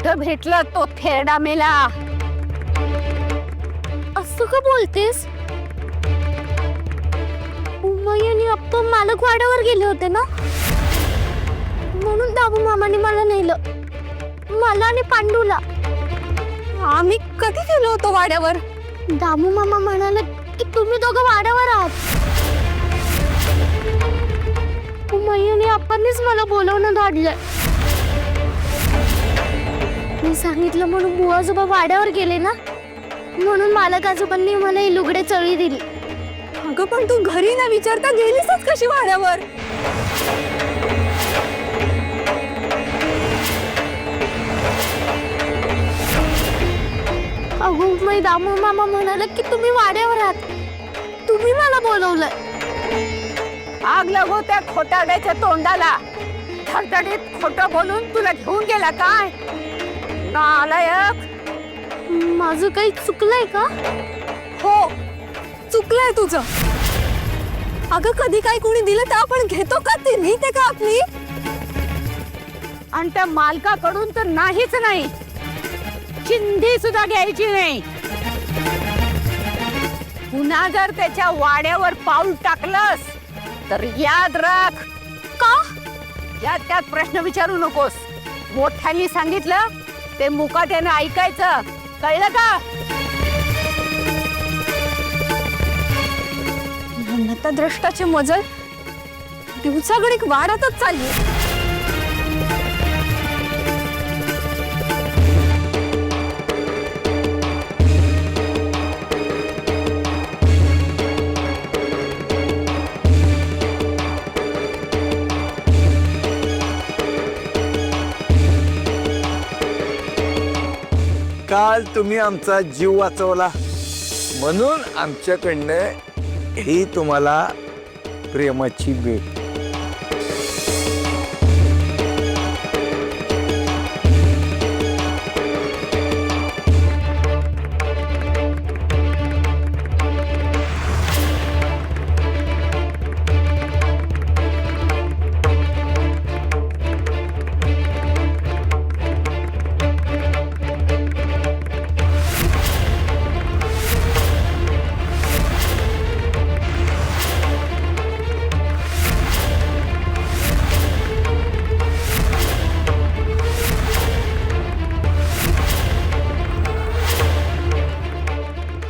कुठं भेटला तो थेरडा मेला? असं का बोलतेस? उमय आणि अप्पा मालक वाड्यावर गेले होते ना, म्हणून दाबू मामाने मला नेलं, मला आणि पांडूला. आम्ही कधी गेलो होतो वाड्यावर? दामू मामा म्हणाले की तुम्ही दोघं वाड्यावर आहात. उमय आणि अप्पांनीच मला बोलवणं धाडलंय. मी सांगितलं म्हणून बुवा आजोबा वाड्यावर गेले ना, म्हणून मालक आजोबांनी मला ही लुगडे चळी दिली. अगं पण तू घरी न विचारता गेलीसच कशी वाड्यावर? अगो मी दामू मामा म्हणाले की तुम्ही वाड्यावर आहात, तुम्ही मला बोलवलंय. आग लागो त्या खोटाड्याच्या तोंडाला. धडधडीत खोटं बोलून तुला घेऊन गेला काय? नालायक. माझं काही चुकलंय का? हो, चुकलंय तुझं. अगं कधी काय कोणी दिलं तर आपण घेतो का? ती रीत आहे का आपली? आणि त्या मालकाकडून तर नाहीच नाही, चिंधी सुद्धा घ्यायची नाही. पुन्हा जर त्याच्या वाड्यावर पाऊल टाकलंस तर याद राख. का? यात त्यात प्रश्न विचारू नकोस. मोठ्यांनी सांगितलं ते मुकाट्यानं ऐकायचं, कळलं का? नतद्रष्टाची मजल दिवसागणिक वाढतच चालली. काल तुम्ही आमचा जीव वाचवला म्हणून आमच्याकडनं ही तुम्हाला प्रेमाची भेट.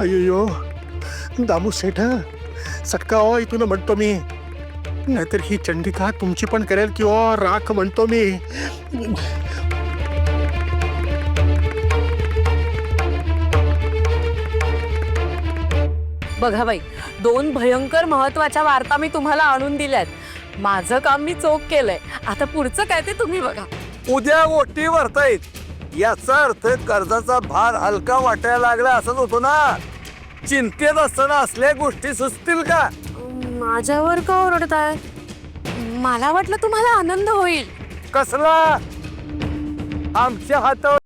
अय्यो दामू सेठ, सटका हो इथून म्हणतो मी, नाहीतर ही चंडिका तुमची पण करेल किंवा राख म्हणतो मी. बघा बाई, 2 भयंकर महत्वाच्या वार्ता मी तुम्हाला आणून दिल्यात. माझं काम मी चोख केलंय, आता पुढचं काय ते तुम्ही बघा. उद्या ओटी भरतायत याचा अर्थ कर्जाचा भार हलका वाटायला लागला असंच होतो ना. चिंतेत असताना असल्या गोष्टी सुचतील का? माझ्यावर का ओरडताय? मला वाटलं तुम्हाला आनंद होईल. कसला? आमच्या हातावर